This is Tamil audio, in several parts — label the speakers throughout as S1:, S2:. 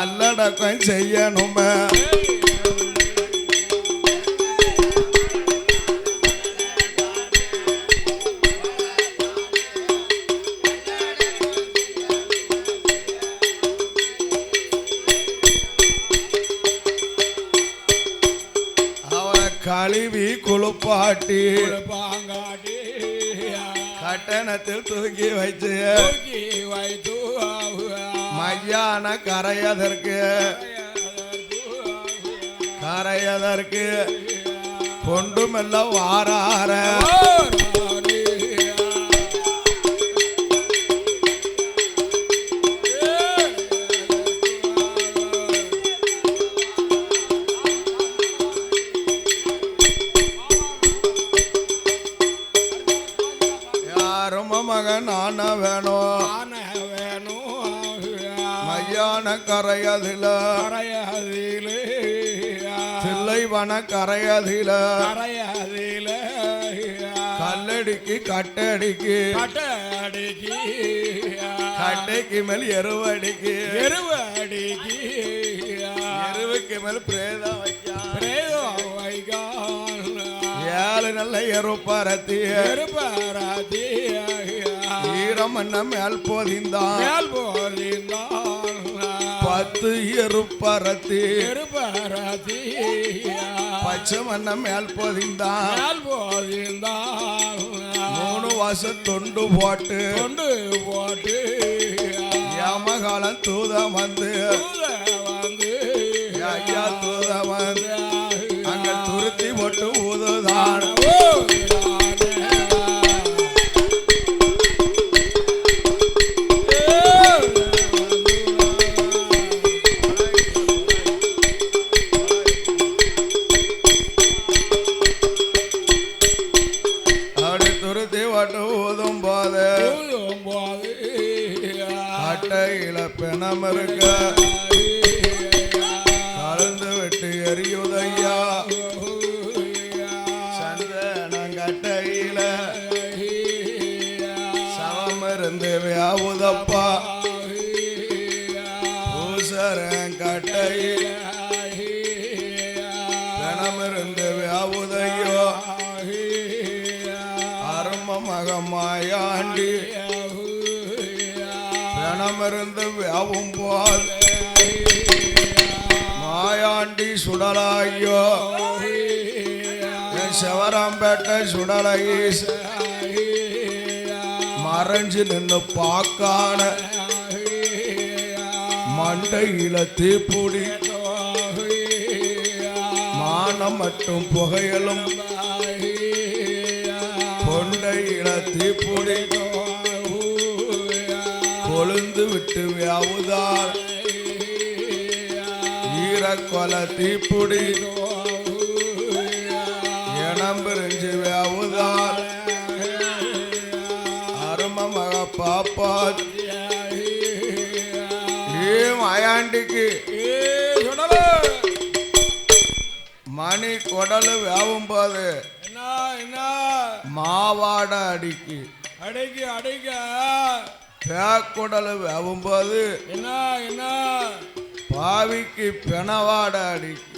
S1: நல்லடக்கம் செய்யணுமே கழுவி குளிப்பாட்டி கட்டணத்தில் தூக்கி வைத்து மையான கரையதற்கு கொண்டுமெல்ல வாரார மகன் ஆன வேணும் மையான கரையதில தில்லைவன கரையதில கல்லடிக்கு கட்டடிக்கு கட்டைக்கு மேல் எருவடிக்கு எருவுக்கு மேல் பிரேதம் வைக்க ஏழு நல்ல எருப்பரத்தி ஈரமன்ன மேல் போதிந்தான் 10 எருப்பரத்தி பச்சை மன்ன மேல் போதிந்தான் 3 வாச தொண்டு போட்டு யமகாலம் தூதம் வந்து ஐயா தூதம் வந்து அங்க துருத்தி போட்டு ஊதுதான் ஊதும் போது அட்டையில பிணம் இருக்க கலந்து விட்டு எரியுதையா சந்தனங்கட்டையில சவம் இருந்து வியாவுதப்பா பூசரங்கட்டையில பிணம் இருந்து வியாவுதையோ மகமாயாண்டி பிணமிருந்து வியாவும் போல் மாயாண்டி சுடலாயோ செவராம்பேட்டை சுடலைஸ் மறைஞ்சு நின்று பார்க்கான மண்டையில தீப்புடி மானம் மட்டும் புகையலும் கொண்டையில தீப்புடி கொழுந்து விட்டு வியாவுதார் ஈரக்கொலை தீப்புடி இனம்பிரிஞ்சு வியாவுதார் அரும மக பாப்பா மாயாண்டிக்கு மணி கொடலு வேவும் போது மாவாட அடிக்கு பேக்குடலு வேவும் போது பாவிக்கு பெணவாட அடிக்கு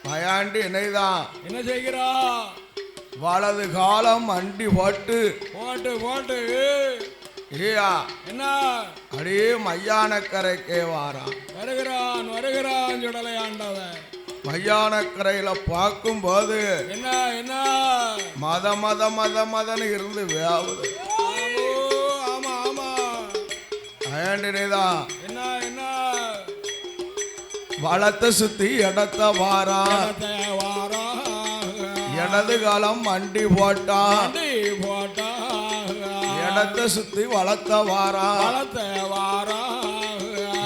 S1: மயாண்டி என்னைதான்
S2: என்ன செய்கிறா
S1: வலது காலம் அண்டி போட்டு
S2: என்ன
S1: அடியே மையானக்கரைக்கே வாரான்
S2: வருகிறான் சுடலை ஆண்டவன்
S1: மையானக்கரையில பார்க்கும் போது
S2: என்ன
S1: மதன்னு இருந்து வேவுது அயண்டினைதான்
S2: என்ன
S1: வளத்தை சுத்தி இடத்த வாரான் இடது காலம் அண்டி போட்டான் இடத்தை சுத்தி வளர்த்த வாரான்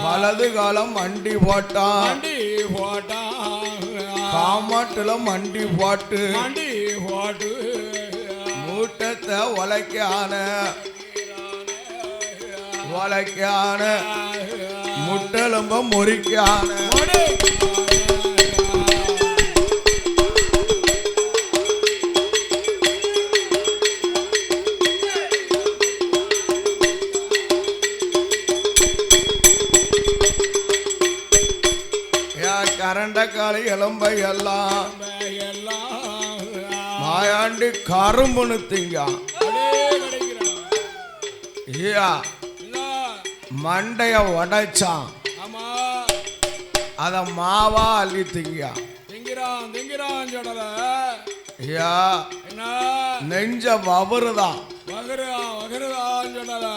S1: வலது காலம் மண்டி போட்டான் காமாட்டுல மண்டி போட்டு மூட்டத்தை உலைக்கான முட்டெலும்ப முறிக்கான மண்டக்காளி எலும்பை எல்லாம்
S2: எல்லாம்
S1: மாயாண்டி கரும்புன்னு திங்க ஐயா மண்டைய உடைச்சான்
S2: ஆமா
S1: அத மாவா அள்ளி திங்க
S2: திங்கிறான் சொல்லல
S1: ஐயா
S2: என்ன
S1: நெஞ்ச வவருதான்
S2: வகருதான் சொல்லல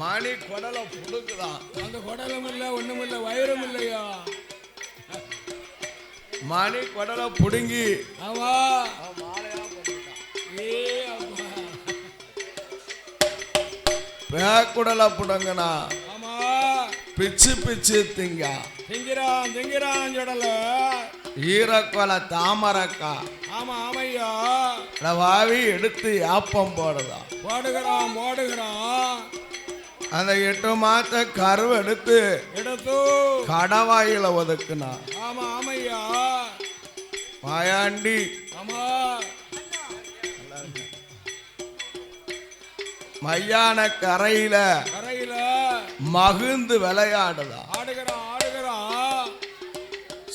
S1: மணி குடலை புடுக்குதான்
S2: அந்த குடலும் இல்ல ஒண்ணும் இல்ல வயிறும் இல்லையா
S1: மணி குடலை புடுங்கி
S2: ஆமா
S1: பேக்குடலை புடுங்கனா
S2: ஆமா
S1: பிச்சு பிச்சு
S2: திங்கிறான் சொல்லல
S1: ஈரக்கொலை தாமரக்கா
S2: ஆமா ஆமையா
S1: வாவி எடுத்து யாப்பம் போடுதான்
S2: போடுகிறான்
S1: அந்த 8 மாத்த கருவு எடுத்து கடவாயில ஒதுக்குனா
S2: ஆமா ஆமையா
S1: மாயாண்டி
S2: ஆமா
S1: மையான கரையில மகிழ்ந்து விளையாடுதான்
S2: ஆடுகிறான்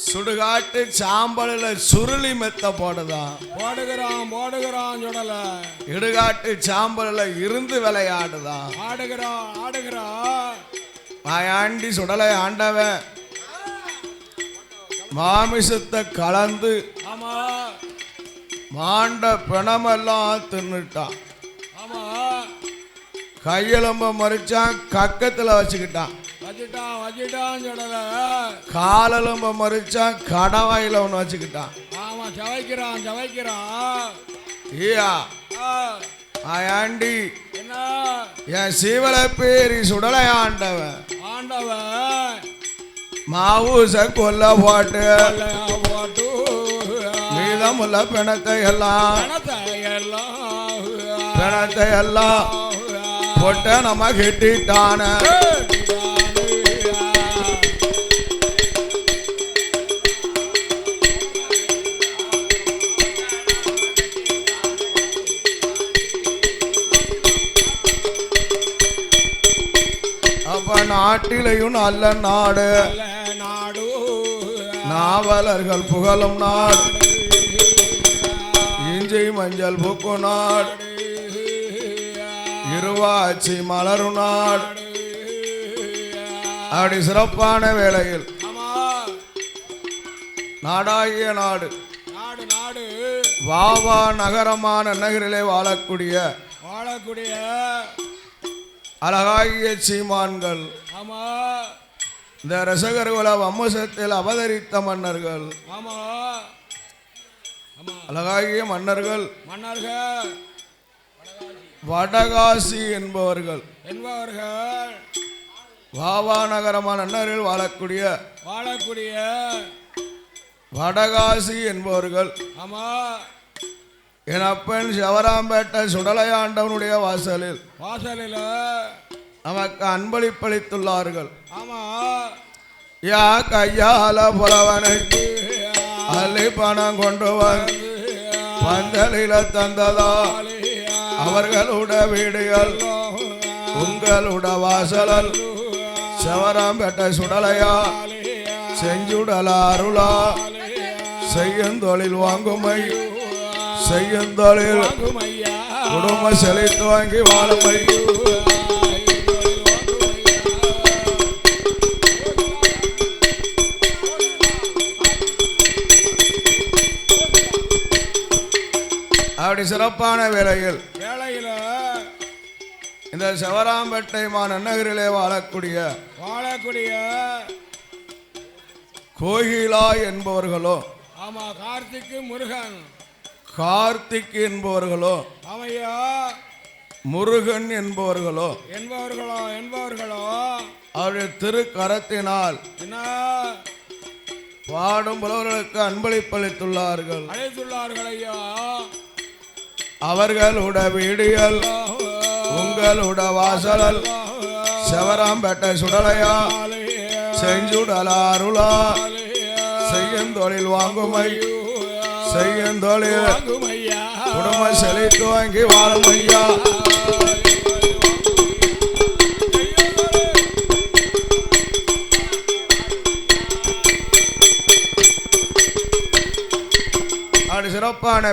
S1: சுடுகாட்டு சாம்பலில் சுருளி மெத்த போடுதான்
S2: போடுகிறான் சொல்லல
S1: இடுகாட்டு சாம்பலில் இருந்து விளையாடுதான்
S2: ஆடுகிறான்
S1: மாயாண்டி சுடலை ஆண்டவன் மாமிசத்தை கலந்து
S2: ஆமா
S1: மாண்ட பிணமெல்லாம் தின்னுட்டான்
S2: ஆமா
S1: கையெலும்ப மறிச்சான் கக்கத்துல வச்சுக்கிட்டான்
S2: சொல்லல
S1: காலெலும்ப மறிச்சான் கடவாயில ஒண்ணு வச்சுக்கிட்டான்
S2: ஆமா சவைக்கிறான்
S1: ஐயா ஆயாண்டி
S2: என்ன
S1: என் சீவலை பேரி சுடலை ஆண்டவன் மாவூச கொல்ல போட்டு மீதமுள்ள பிணத்தை எல்லாம் பொட்ட நம்ம கெட்டிட்டான அப்ப நாட்டிலையும் நல்ல நாடு நாவலர்கள் புகழும் நாடு இஞ்சி மஞ்சள் பூக்கு நாடு இருவாச்சி மலரும் நாடு அப்படி சிறப்பான வேளையில் நாடாகிய நாடு வாவா நகரமான நகரிலே வாழக்கூடிய அழகாகிய சீமான்கள் இந்த ரசகர்குல வம்சத்தில் அவதரித்த மன்னர்கள் அழகாகிய மன்னர்கள் வடகாசி என்பவர்கள் வாவா நகரமான நகரில் வாழக்கூடிய வடகாசி என்பவர்கள் என் அப்பன் சிவராம்பேட்டை சுடலையாண்டவனுடைய வாசலில் நமக்கு அன்பளிப்பளித்துள்ளார்கள். யா கையால புலவனுக்கு அள்ளி பணம் கொண்டு பந்தலில தந்ததா அவர்களோட வீடுகள் உங்களோட வாசலல் சிவராம்பேட்டை சுடலையா செஞ்சுடலா அருளா செய்யும் தொழில் வாங்குமை செய்யும் தொழில் குடும்ப செழித்து வாங்கி வாழுமை. அப்படி சிறப்பான வேளையில் இந்த சிவராம்பேட்டை மாநகரிலே வாழக்கூடிய கோகிலா என்பவர்களோ கார்த்திக் என்பவர்களோ முருகன் என்பவர்களோ அவருடைய திருக்கரத்தினால் பாடும் புலவர்களுக்கு அன்பளிப்பளித்துள்ளார்கள். அவர்களோட வீடுகள் உங்களோட வாசலல் சிவராம்பேட்டை சுடலையா செஞ்சுடலா அருளா செய்யும் தொழில் வாங்குமை செய்யும் தொழில் குடும்ப செழித்து வாங்கி வாழும் ஐயா.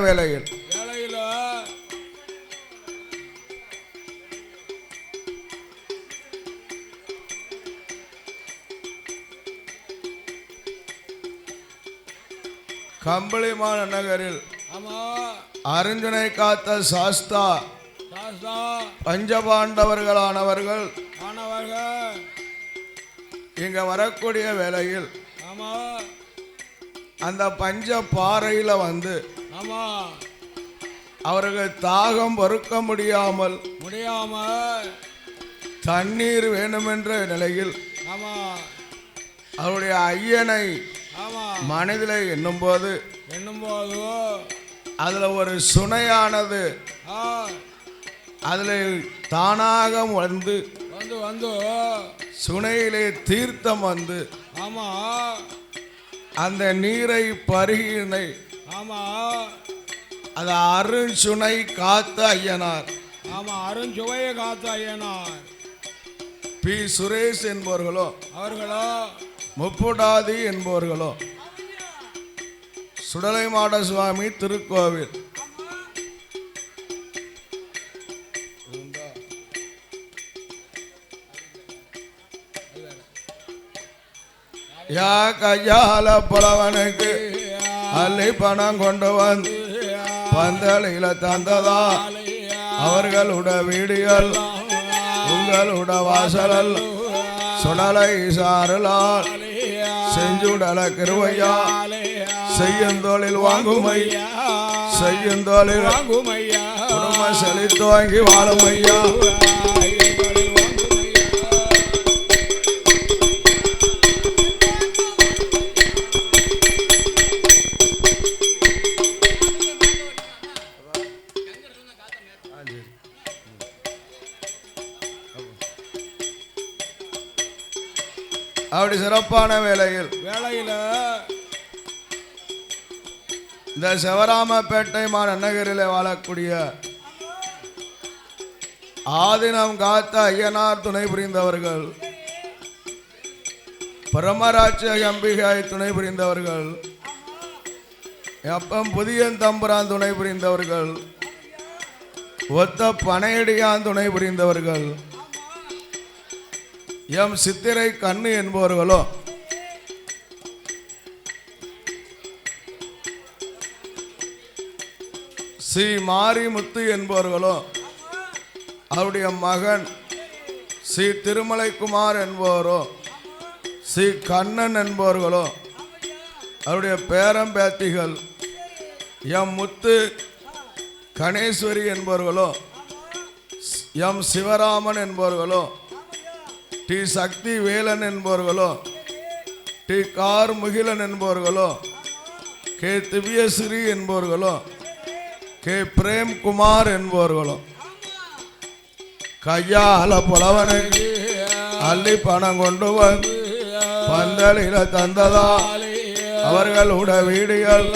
S1: வேளையில்
S2: வேளையில
S1: கம்பளிமான நகரில்
S2: ஆமா
S1: அருஞ்சுனை காத்த சாஸ்தா
S2: சாஸ்தா
S1: பஞ்சபாண்டவர்களானவர்கள்
S2: ஆனவர்கள்
S1: இங்க வரக்கூடிய வேளையில்
S2: ஆமா
S1: அந்த பஞ்ச பாறையில வந்து
S2: ஆமா
S1: அவர்கள் தாகம் பொறுக்க முடியாமல் தண்ணீர் வேண்டுமென்ற நிலையில்
S2: ஆமா
S1: அவருடைய ஐயனை
S2: ஆமா
S1: மனதில் எண்ணும்போது அதுல ஒரு சுனையானது அதுல தானாக வந்து
S2: வந்து வந்து
S1: சுனையிலே தீர்த்தம் வந்து
S2: ஆமா
S1: அந்த நீரை பருகினை
S2: ஆமா
S1: அது அருஞ்சுனை காத்த ஐயனார்
S2: ஆமா அருஞ்சுவையை காத்த ஐயனார்
S1: பி சுரேஷ் என்பவர்களோ
S2: அவர்களோ
S1: முப்புடாதி என்பவர்களோ சுடலைமாட சுவாமி திருக்கோவில் யா கையால புலவனுக்கு அள்ளி பணம் கொண்டு வந்து பந்தலில தந்ததா அவர்களுட வீடுகள் உங்களோட வாசலல் சுடலை சாரலால் செஞ்சுடல கிருவையா செய்யுந்தோளில் வாங்குமையா செய்யுந்தோளில்
S2: வாங்குமையா
S1: குடும்ப செழித்து வாங்கி வாழுமையா அப்படி சிறப்பான வேளையில் இந்த சிவராமப்பேட்டை மாநகரில் வாழக்கூடிய ஆதினம் காத்த ஐயனார் துணை புரிந்தவர்கள் பரமராட்சி அம்பிகை துணை புரிந்தவர்கள் எப்பம் புதிய தம்புரான் துணை புரிந்தவர்கள் ஒத்த பனையடியான் துணை புரிந்தவர்கள் எம் சித்திரை கண்ணு என்பவர்களோ ஸ்ரீ மாரிமுத்து என்பவர்களோ அவருடைய மகன் ஸ்ரீ திருமலைக்குமார் என்பவரோ ஸ்ரீ கண்ணன் என்பவர்களோ அவருடைய பேரம்பேத்திகள் எம் முத்து கணேஸ்வரி என்பவர்களோ எம் சிவராமன் என்பவர்களோ டி சக்தி வேலன் என்பவர்களோ டி கார் முகிலன் என்பவர்களோ கே திவ்யஸ்ரீ என்பவர்களோ கே பிரேம்குமார் என்பவர்களோ கையால புலவனுக்கு அள்ளி பணம் கொண்டு வந்து பந்தலில தந்ததா அவர்களோட வீடுகள்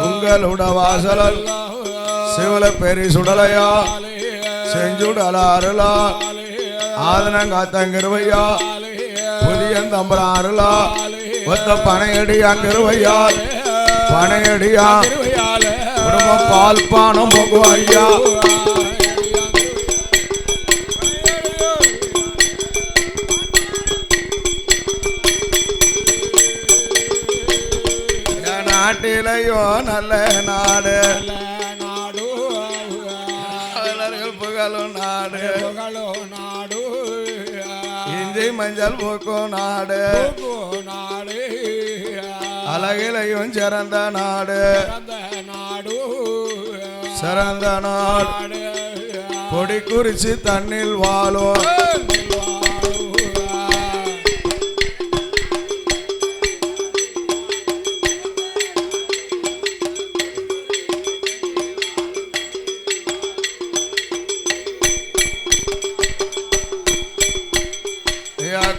S1: உங்களோட வாசலல் சிவல பெரி சுடலையா செஞ்சுடல அருளா ஆதனங்காத்தங்கிருவையா புதிய தம்பரம் அருளா ஒத்த பனையடியாங்கிருவையா பனையடியா குடும்ப பால் பானம் பொங்குவையா நாட்டிலையோ நல்ல நாடு புகழும் நாடு இஞ்சி மஞ்சள் போக்கும் நாடு அழகிலையும் சிறந்த நாடு சிறந்த நாடு கொடி குறிச்சி தண்ணில் வாழும்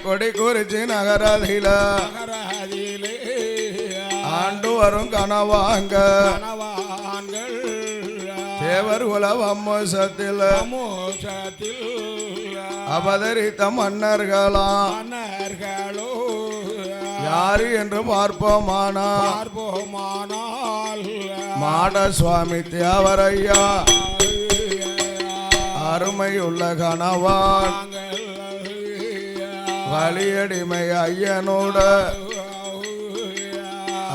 S1: கொடி குறிச்சி நகரதில ஆண்டு வரும் கனவாங்க தேவர் குலவம்மோசத்தில் அவதரித்த மன்னர்களாம் யாரு என்று பார்ப்போமானால் மாட சுவாமி தேவரையா அருமையுள்ள கணவான் வழியடிமை ஐயனோட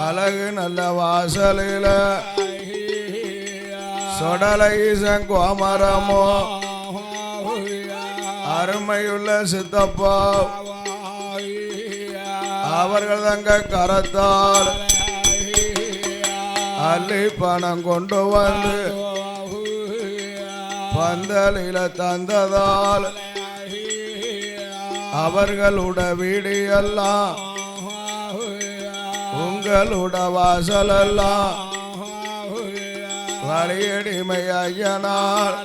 S1: அழகு நல்ல வாசலில சொடலை கோமரமோ அருமையுள்ள சித்தப்பா அவர்கள் தங்க கரத்தால் அள்ளி பணம் கொண்டு வந்து பந்தலில தந்ததால் அவர்களுட வீடியெல்லாம் உங்களுட வாசலெல்லாம் வழியடிமை ஐயனார்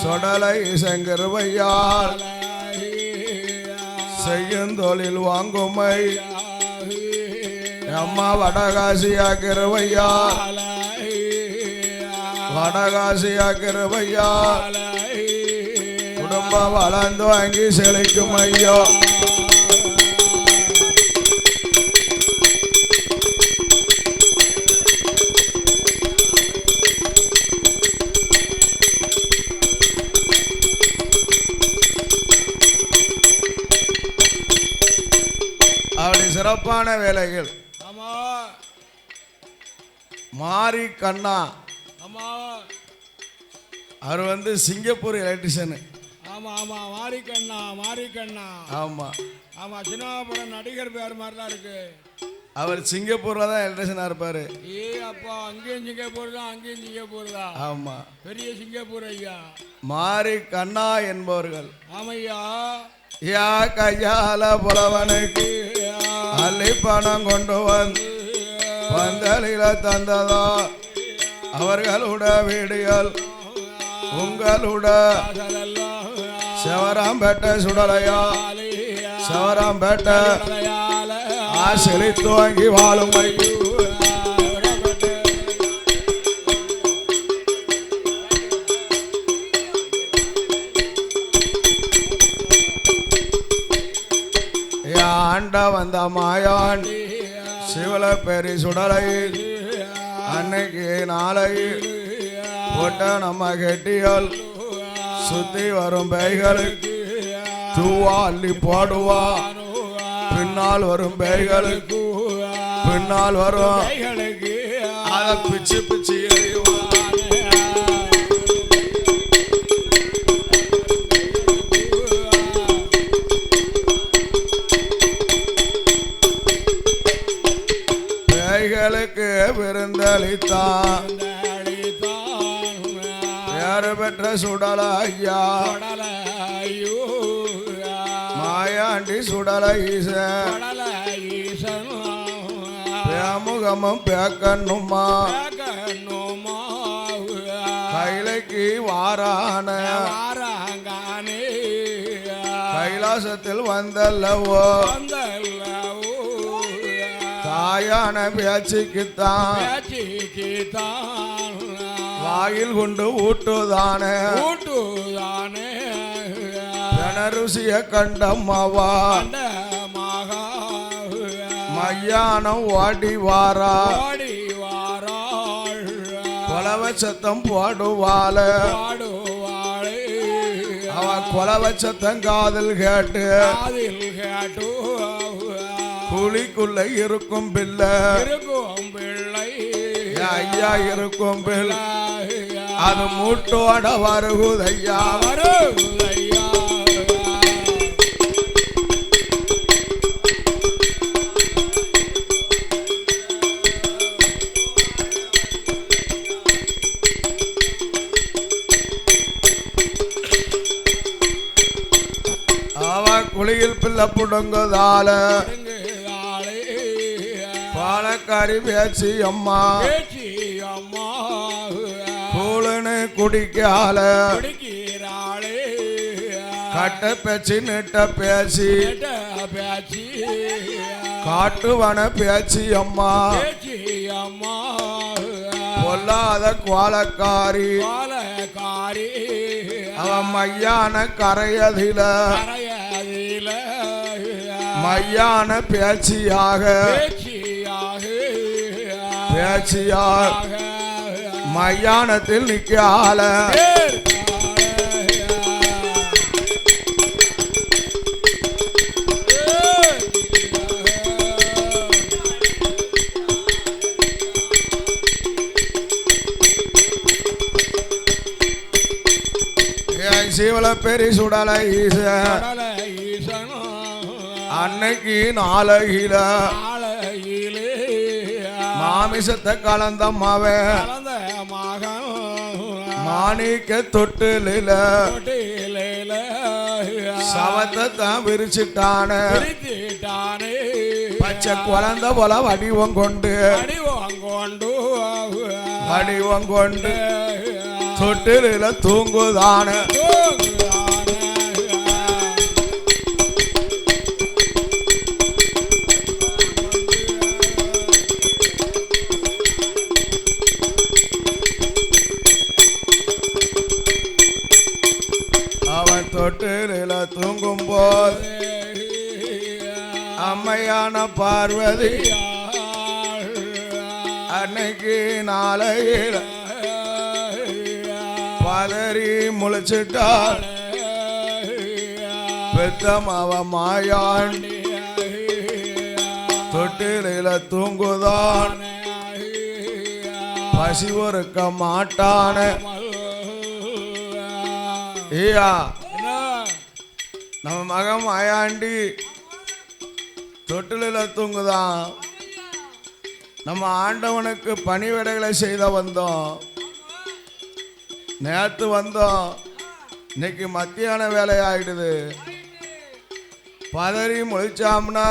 S1: சொடலை செங்கருவையார் செய்யும் தொழில் வாங்குமை அம்மா வடகாசியாக்கிருவையார் வடகாசியாக்கிருவையார் குடும்பம் வளர்ந்து வாங்கி செழிக்கும் ஐயோ. அப்படி சிறப்பான வேலைகள். மாரி கண்ணா அவர் வந்து சிங்கப்பூர் எலக்ட்ரிஷியனு.
S2: ஆமா ஆமா மாரிக்கண்ணா மாரிக்கண்ணா.
S1: ஆமா
S2: ஆமா சினிமாபுரம் நடிகர் பேர் மாதிரி தான் இருக்கு.
S1: அவர் சிங்கப்பூர்ல தான் எலக்ட்ரிஷியனா இருப்பாரு.
S2: ஏ அப்பா அங்கேயும் சிங்கப்பூர் தான் அங்கேயும் சிங்கப்பூர் தான்.
S1: ஆமா
S2: பெரிய சிங்கப்பூர் ஐயா.
S1: மாரி கண்ணா என்பவர்கள்.
S2: ஆமையா
S1: யா கையால புலவனுக்கு அள்ளி பணம் கொண்டு வந்து பந்தலில தந்ததா அவர்களுட வீடுகள் உங்களுட செவராம்பேட்டை சுடலையா செவராம்பேட்டை ஆசிலி துவங்கி வாழும் ஆண்ட வந்த மாயாண்டி சிவல பெரி சுடலையில் அன்னைக்கு நாளையில் போட்ட நம்ம கெட்டிகள் சுத்தி வரும் பேய்களுக்கு தூவா அள்ளி போடுவா பின்னால் வரும் பேய்களுக்கு பின்னால் வரும் அதை பிச்சு பிச்சு எறிவா. பேய்களுக்கு விருந்தளித்தான் பேரு பெற்ற சுடல ஐயா மாயாண்டி சுடல ஈசன் பேமுகமும் பேக்கண்ணுமா கைலைக்கு வாரான கைலாசத்தில் வந்தல்லவோ தாயான பேச்சுக்குத்தான் வாயில் கொண்டு ஊட்டுதானே ருசிய கண்டம்மாவா மையானம் ஓடி வாரா கொலவ சத்தம் போடுவாள அவ கொலவ சத்தம் காதில் கேட்டு குழிக்குள்ள இருக்கும் பிள்ளை ஐயா இருக்கும் பிள்ளை அது மூட்டோட வருகுதையா குளியில் பிள்ளை புடுங்குதால பாலக்காரி பேச்சு அம்மா கூழுன்னு குடிக்கால கட்ட பேச்சு நெட்ட பேச்சு காட்டுவன பேச்சு அம்மா பொல்லாத கோலக்காரி அவன் மையான கரையதில மையான பேச்சியாக பேச்சியார் மையானத்தில் நிக்கால சிவல பெரி சுடல ஈச அன்னைக்கு நாளையில மாமிசத்தை கலந்தம்மாவே மாணிக்க தொட்டில சவத்தை தான் விரிச்சிட்டானே பச்சை குழந்தை போல வடிவம் கொண்டு தொட்டில தூங்குதான அவன் தொட்டில தூங்கும் போது அம்மையான பார்வதி அன்னைக்கு நாளையில பதறி முளைச்சிட்டாள் பெத்தமாவ மாயாண்டி தொட்டில தூங்குதான் பசி ஒருக்க மாட்டான ஐயா நம்ம மகன் மாயாண்டி தொட்டில தூங்குதான் நம்ம ஆண்டவனுக்கு பணிவிடைகளை செய்த வந்தோம் நேற்று வந்தோம் இன்னைக்கு மத்தியான வேலை ஆயிடுது பதறி முழிச்சாம்னா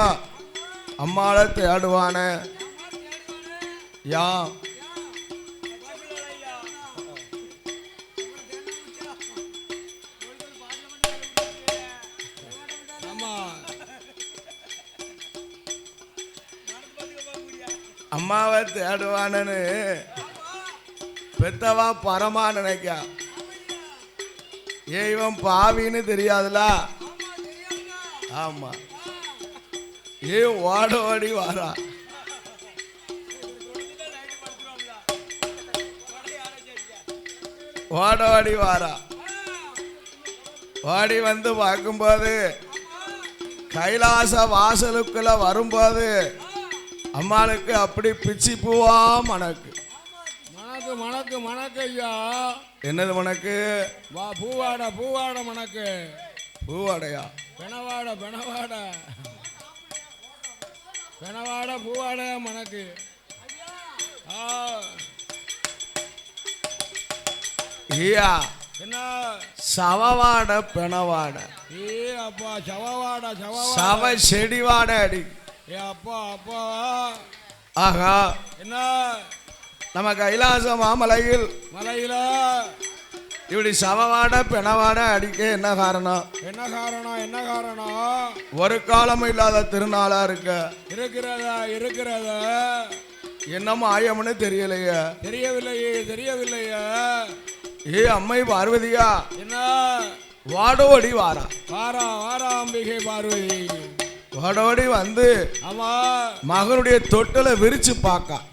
S1: அம்மாவை தேடுவானே யா அம்மாவை தேடுவானு பெத்தவா பரமா நினைக்க இவன் பாவின்னு தெரியாதுல ஆமா ஓட ஓடி வாரா ஓட ஓடி வாரா ஓடி வந்து பார்க்கும்போது கைலாச வாசலுக்குள்ள வரும்போது அம்மாளுக்கு அப்படி பிச்சி பூவா மணக்கு
S2: மணக்கு மணக்கு ஐயா.
S1: என்னது மணக்கு?
S2: வா பூவாட பூவாட மணக்கு.
S1: பூவாடையா?
S2: பெணவாட பெணவாட பெணவாட பூவாட மணக்கு.
S1: ஐயா
S2: என்ன
S1: சவவாட பெணவாட?
S2: ஏ அப்பா சவவாட
S1: சவ செடி வாட அடி.
S2: ஏ அப்பா அப்பா.
S1: ஆகா
S2: என்ன
S1: நம்ம கைலாச மாமலையில்
S2: மலையில
S1: இப்படி சவவாட பெணவாட அடிக்க என்ன காரணம்?
S2: என்ன காரணம்? என்ன காரணம்?
S1: ஒரு காலமும் இல்லாத திருநாளா
S2: இருக்கிறத
S1: என்னமோ ஆயம்னு தெரியலையே.
S2: தெரியவில்லையே.
S1: ஏ அம்மை பார்வதியா
S2: என்ன
S1: வாடோடி வாரா
S2: அம்பிகை பார்வதி
S1: வாடோடி வந்து
S2: ஆமா
S1: மகனுடைய தொட்டில விரிச்சு பார்க்கிறா.